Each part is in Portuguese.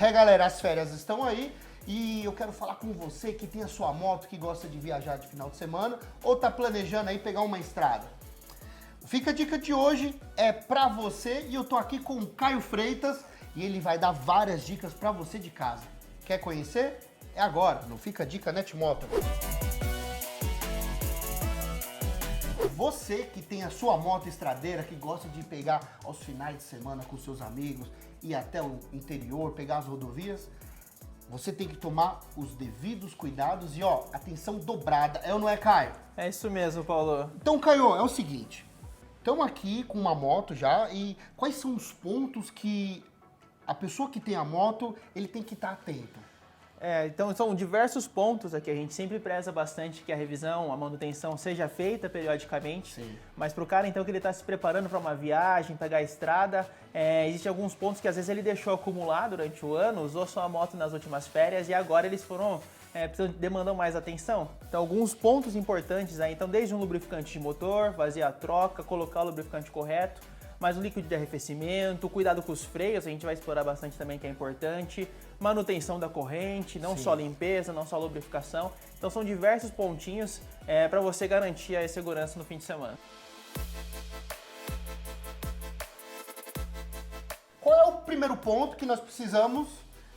É, galera, as férias estão aí e eu quero falar com você que tem a sua moto, que gosta de viajar de final de semana ou tá planejando aí pegar uma estrada. Fica a dica de hoje, é pra você e eu tô aqui com o Caio Freitas e ele vai dar várias dicas pra você de casa. Quer conhecer? É agora, não Fica a Dica Netmoto. Você que tem a sua moto estradeira, que gosta de pegar aos finais de semana com seus amigos, ir até o interior, pegar as rodovias, você tem que tomar os devidos cuidados e, ó, atenção dobrada. É ou não é, Caio? É isso mesmo, Paulo. Então, Caio, é o seguinte. Estamos aqui com uma moto já e quais são os pontos que a pessoa que tem a moto, ele tem que estar atento? Então são diversos pontos aqui. A gente sempre preza bastante que a revisão, a manutenção seja feita periodicamente. Sim. Mas para o cara, então, que ele está se preparando para uma viagem, pegar a estrada, existem alguns pontos que às vezes ele deixou acumular durante o ano, usou sua moto nas últimas férias e agora eles demandam mais atenção. Então, alguns pontos importantes aí, então, desde um lubrificante de motor, fazer a troca, colocar o lubrificante correto, mais um líquido de arrefecimento, cuidado com os freios, a gente vai explorar bastante também, que é importante, manutenção da corrente, não só limpeza, não só lubrificação. Então são diversos pontinhos para você garantir a segurança no fim de semana. Qual é o primeiro ponto que nós precisamos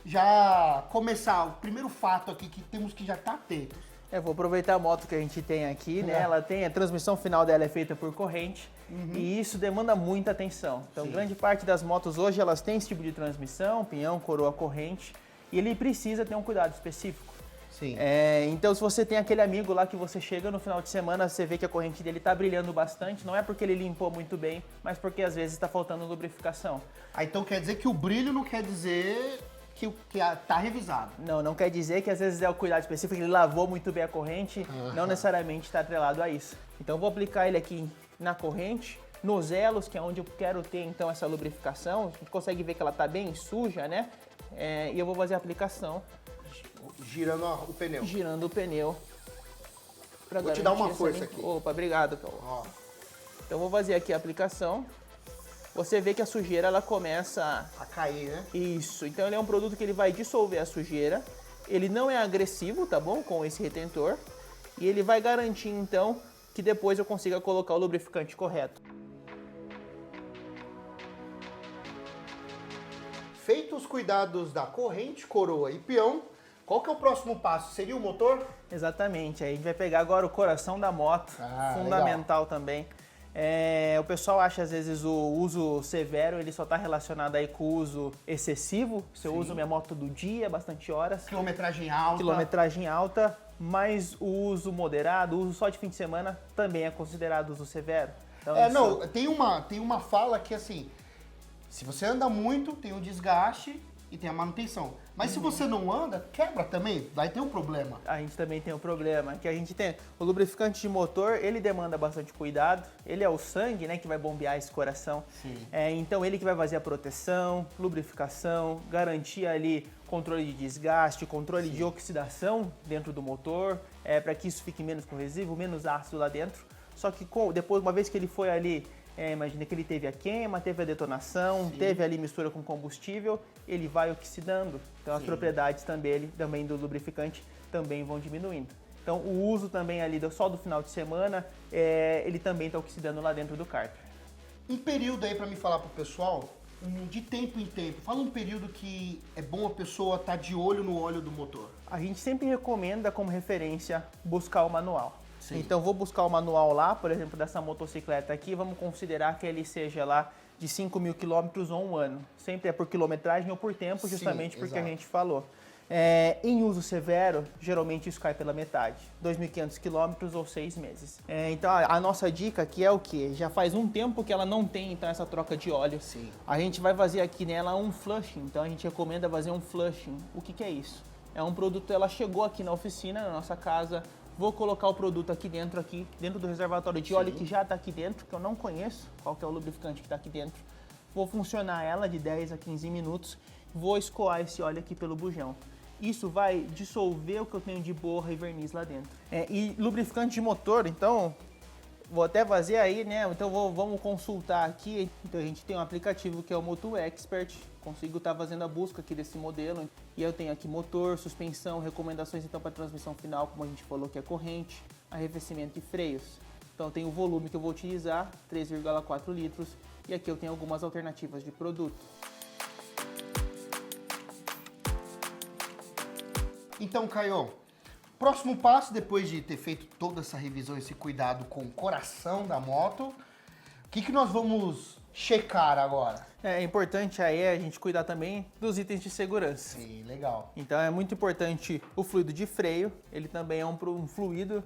já começar? O primeiro fato aqui que temos que já estar atentos. Vou aproveitar a moto que a gente tem aqui, né? Ela tem, a transmissão final dela é feita por corrente e isso demanda muita atenção. Então, grande parte das motos hoje, elas têm esse tipo de transmissão, pinhão, coroa, corrente, e ele precisa ter um cuidado específico. Sim. Então, se você tem aquele amigo lá que você chega no final de semana, você vê que a corrente dele está brilhando bastante, não é porque ele limpou muito bem, mas porque às vezes está faltando lubrificação. Então quer dizer que o brilho não quer dizer que tá revisado. Não quer dizer que às vezes é o cuidado específico, ele lavou muito bem a corrente, não necessariamente está atrelado a isso. Então, eu vou aplicar ele aqui na corrente, nos elos, que é onde eu quero ter então essa lubrificação. A gente consegue ver que ela está bem suja, né? E eu vou fazer a aplicação. Girando o pneu. Girando o pneu. Vou te dar uma força aqui. Opa, obrigado, Paulo. Ó. Então, eu vou fazer aqui a aplicação. Você vê que a sujeira, ela começa A cair, né? Isso. Então, ele é um produto que ele vai dissolver a sujeira. Ele não é agressivo, tá bom? Com esse retentor. E ele vai garantir, então, que depois eu consiga colocar o lubrificante correto. Feitos os cuidados da corrente, coroa e peão, qual que é o próximo passo? Seria o motor? Exatamente. Aí a gente vai pegar agora o coração da moto. Fundamental também. O pessoal acha, às vezes, o uso severo, ele só está relacionado aí com o uso excessivo. Se eu uso minha moto todo dia, bastante horas. Quilometragem alta. Quilometragem alta, mas o uso moderado, o uso só de fim de semana, também é considerado uso severo. Então, tem uma fala que, assim, se você anda muito, tem o desgaste e tem a manutenção. Mas se você não anda, quebra também, vai ter um problema. A gente também tem um problema, que a gente tem o lubrificante de motor, ele demanda bastante cuidado, ele é o sangue, né, que vai bombear esse coração. Então ele que vai fazer a proteção, lubrificação, garantir ali controle de desgaste, controle de oxidação dentro do motor, para que isso fique menos corrosivo, menos ácido lá dentro. Só que depois, uma vez que ele foi ali, imagina que ele teve a queima, teve a detonação, teve ali mistura com combustível, ele vai oxidando. Então as propriedades também do lubrificante também vão diminuindo. Então o uso também ali só do final de semana, ele também está oxidando lá dentro do cárter. Um período aí para me falar pro pessoal, de tempo em tempo, fala um período que é bom a pessoa estar de olho no óleo do motor. A gente sempre recomenda como referência buscar o manual. Sim. Então vou buscar o manual lá, por exemplo, dessa motocicleta aqui, vamos considerar que ele seja lá de 5.000 quilômetros ou um ano. Sempre é por quilometragem ou por tempo, justamente porque a gente falou. Em uso severo, geralmente isso cai pela metade, 2.500 quilômetros ou 6 meses. Então a nossa dica aqui é o que? Já faz um tempo que ela não tem então essa troca de óleo. Sim. A gente vai fazer aqui nela um flushing, então a gente recomenda fazer um flushing. O que é isso? É um produto, ela chegou aqui na oficina, na nossa casa. Vou colocar o produto aqui dentro do reservatório de óleo que já está aqui dentro, que eu não conheço qual que é o lubrificante que está aqui dentro. Vou funcionar ela de 10 a 15 minutos, vou escoar esse óleo aqui pelo bujão. Isso vai dissolver o que eu tenho de borra e verniz lá dentro. E lubrificante de motor, então, vou até fazer aí, né? Então vamos consultar aqui. Então a gente tem um aplicativo que é o Moto Expert. Consigo estar fazendo a busca aqui desse modelo. E eu tenho aqui motor, suspensão, recomendações então para transmissão final, como a gente falou que é corrente, arrefecimento e freios. Então tem o volume que eu vou utilizar, 3,4 litros. E aqui eu tenho algumas alternativas de produto. Então, Caio, próximo passo, depois de ter feito toda essa revisão, esse cuidado com o coração da moto, o que nós vamos checar agora? É importante aí a gente cuidar também dos itens de segurança. Sim, legal. Então é muito importante o fluido de freio, ele também é um fluido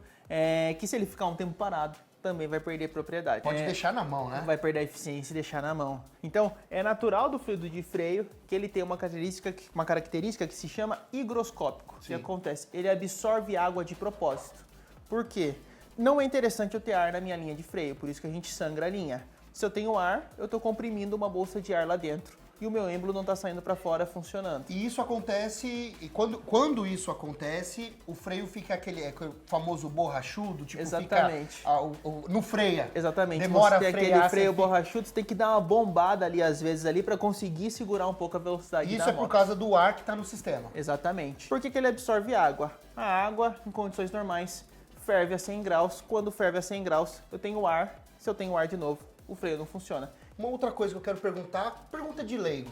que se ele ficar um tempo parado, também vai perder propriedade. Pode deixar na mão, né? Vai perder a eficiência e deixar na mão. Então, é natural do fluido de freio que ele tem uma característica que se chama higroscópico. O que acontece? Ele absorve água de propósito. Por quê? Não é interessante eu ter ar na minha linha de freio, por isso que a gente sangra a linha. Se eu tenho ar, eu estou comprimindo uma bolsa de ar lá dentro. E o meu êmbolo não está saindo para fora funcionando. E isso acontece, e quando isso acontece, o freio fica aquele famoso borrachudo, tipo, exatamente. Fica, não freia. Exatamente. Demora você a frear. Aquele freio borrachudo, você tem que dar uma bombada ali, às vezes, ali, para conseguir segurar um pouco a velocidade isso da é moto. por causa do ar que está no sistema. Exatamente. Por que ele absorve água? A água, em condições normais, ferve a 100 graus. Quando ferve a 100 graus, eu tenho ar. Se eu tenho ar de novo, o freio não funciona. Uma outra coisa que eu quero perguntar, pergunta de leigo.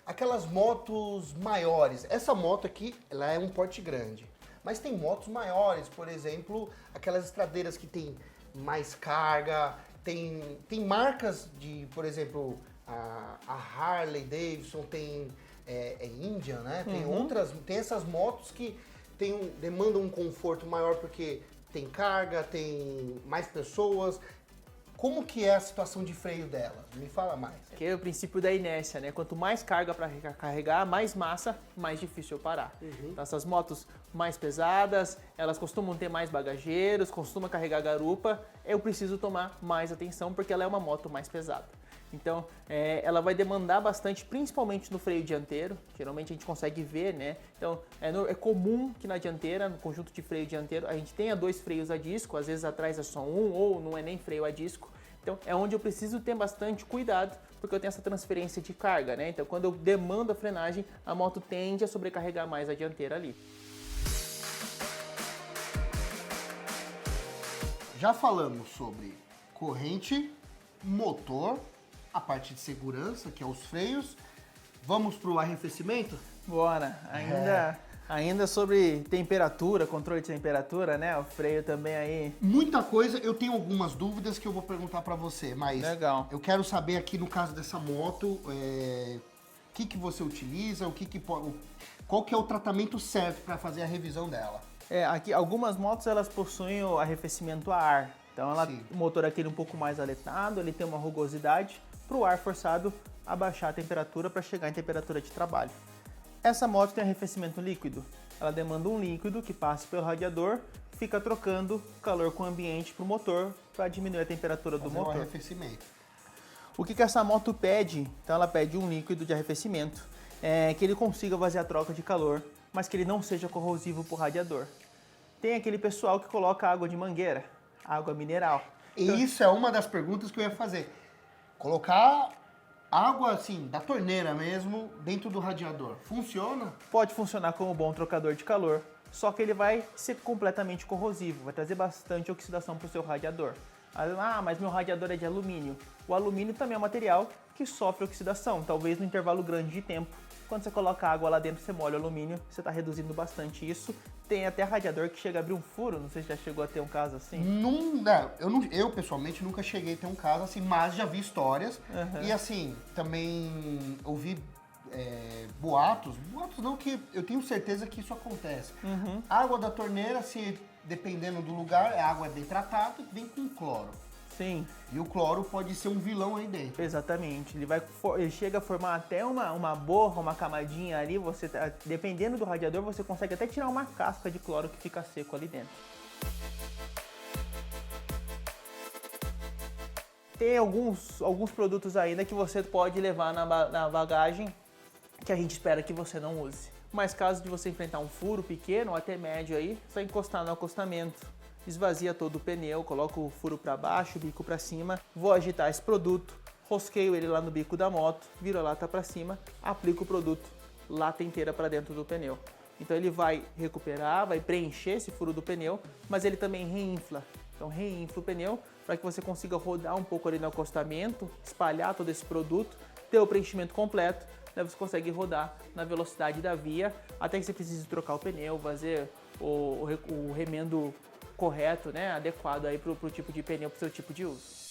Aquelas motos maiores. Essa moto aqui, ela é um porte grande. Mas tem motos maiores, por exemplo, aquelas estradeiras que tem mais carga. Tem marcas de, por exemplo, a Harley Davidson, tem Indian, né? Tem outras, tem essas motos que demandam um conforto maior porque tem carga, tem mais pessoas. Como que é a situação de freio dela? Me fala mais. Que é o princípio da inércia, né? Quanto mais carga para carregar, mais massa, mais difícil eu parar. Então, essas motos mais pesadas, elas costumam ter mais bagageiros, costumam carregar garupa. Eu preciso tomar mais atenção porque ela é uma moto mais pesada. Então, ela vai demandar bastante, principalmente no freio dianteiro. Geralmente a gente consegue ver, né? Então, é comum que na dianteira, no conjunto de freio dianteiro, a gente tenha 2 freios a disco. Às vezes atrás é só um ou não é nem freio a disco. Então, é onde eu preciso ter bastante cuidado, porque eu tenho essa transferência de carga, né? Então, quando eu demando a frenagem, a moto tende a sobrecarregar mais a dianteira ali. Já falamos sobre corrente, motor, a parte de segurança, que é os freios. Vamos para o arrefecimento? Bora! Ainda sobre temperatura, controle de temperatura, né? O freio também aí. Muita coisa, eu tenho algumas dúvidas que eu vou perguntar para você, mas legal. Eu quero saber aqui no caso dessa moto, o que você utiliza, qual que é o tratamento certo para fazer a revisão dela. Aqui algumas motos elas possuem o arrefecimento a ar. Então o motor aqui é um pouco mais aletado, ele tem uma rugosidade para o ar forçado abaixar a temperatura para chegar em temperatura de trabalho. Essa moto tem arrefecimento líquido. Ela demanda um líquido que passe pelo radiador, fica trocando calor com o ambiente para o motor para diminuir a temperatura do motor. O arrefecimento. O que essa moto pede? Então ela pede um líquido de arrefecimento, que ele consiga fazer a troca de calor, mas que ele não seja corrosivo para o radiador. Tem aquele pessoal que coloca água de mangueira, água mineral. Então, isso é uma das perguntas que eu ia fazer. Colocar água, assim, da torneira mesmo, dentro do radiador, funciona? Pode funcionar como um bom trocador de calor, só que ele vai ser completamente corrosivo, vai trazer bastante oxidação para o seu radiador. Mas meu radiador é de alumínio. O alumínio também é um material que sofre oxidação, talvez no intervalo grande de tempo. Quando você coloca água lá dentro, você molha o alumínio, você está reduzindo bastante isso. Tem até radiador que chega a abrir um furo, não sei se já chegou a ter um caso assim. Eu pessoalmente nunca cheguei a ter um caso assim, mas já vi histórias. E assim, também ouvi boatos não, que eu tenho certeza que isso acontece. Água da torneira, se dependendo do lugar, a água é bem tratada, vem com cloro. Sim. E o cloro pode ser um vilão aí dentro. Exatamente. Ele chega a formar até uma borra, uma camadinha ali. Dependendo do radiador, você consegue até tirar uma casca de cloro que fica seco ali dentro. Tem alguns produtos ainda que você pode levar na bagagem que a gente espera que você não use. Mas caso de você enfrentar um furo pequeno ou até médio aí, só encostar no acostamento. esvazia todo o pneu, coloco o furo para baixo, o bico para cima, vou agitar esse produto, rosqueio ele lá no bico da moto, viro a lata para cima, aplico o produto, lata inteira para dentro do pneu. Então ele vai recuperar, vai preencher esse furo do pneu, mas ele também reinfla. Então reinfla o pneu para que você consiga rodar um pouco ali no acostamento, espalhar todo esse produto, ter o preenchimento completo, daí você consegue rodar na velocidade da via, até que você precise trocar o pneu, fazer o remendo correto, né, adequado aí para o tipo de pneu, para o seu tipo de uso.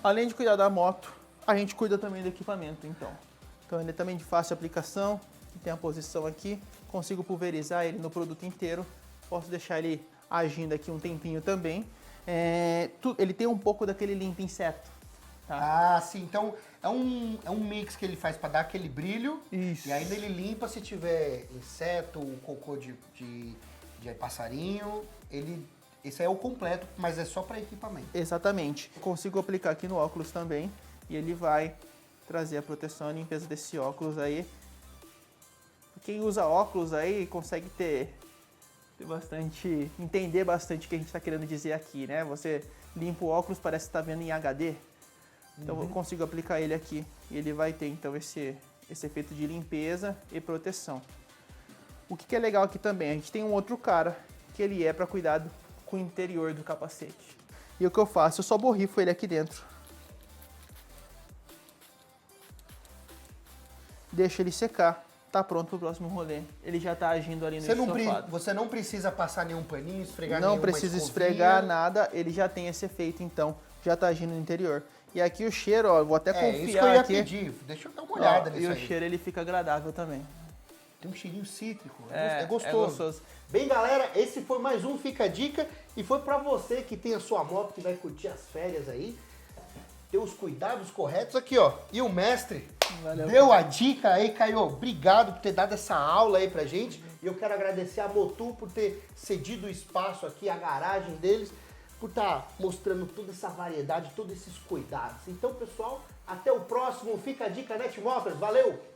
Além de cuidar da moto, a gente cuida também do equipamento, então. Então ele é também de fácil aplicação, tem a posição aqui, consigo pulverizar ele no produto inteiro, posso deixar ele agindo aqui um tempinho também. Ele tem um pouco daquele limpa inseto. Tá? Ah, sim. Então é um mix que ele faz para dar aquele brilho. Isso. E ainda ele limpa se tiver inseto, cocô de passarinho. Esse é o completo, mas é só para equipamento. Exatamente. Consigo aplicar aqui no óculos também e ele vai trazer a proteção e a limpeza desse óculos aí. Quem usa óculos aí consegue entender bastante o que a gente está querendo dizer aqui, né? Você limpa o óculos, parece que está vendo em HD. Então eu consigo aplicar ele aqui e ele vai ter então esse efeito de limpeza e proteção. O que é legal aqui também, a gente tem um outro cara que ele é para cuidar com o interior do capacete. E o que eu faço? Eu só borrifo ele aqui dentro. Deixo ele secar. Tá pronto pro próximo rolê. Ele já tá agindo ali no estofado. Você não precisa passar nenhum paninho, esfregar Não precisa esfregar nada, ele já tem esse efeito, então já tá agindo no interior. E aqui o cheiro, ó, vou até confiar isso que eu ia aqui. pedir. Deixa eu dar uma olhada nisso aí. E aí. o cheiro ele fica agradável também. Tem um cheirinho cítrico, é gostoso. É gostoso. Bem, galera, esse foi mais um Fica a Dica e foi pra você que tem a sua moto, que vai curtir as férias aí, ter os cuidados corretos aqui, ó. E o mestre deu a dica aí, Caio. Obrigado por ter dado essa aula aí pra gente. E eu quero agradecer a Motul por ter cedido o espaço aqui, a garagem deles, por estar mostrando toda essa variedade, todos esses cuidados. Então, pessoal, até o próximo Fica a Dica Netmotors. Valeu!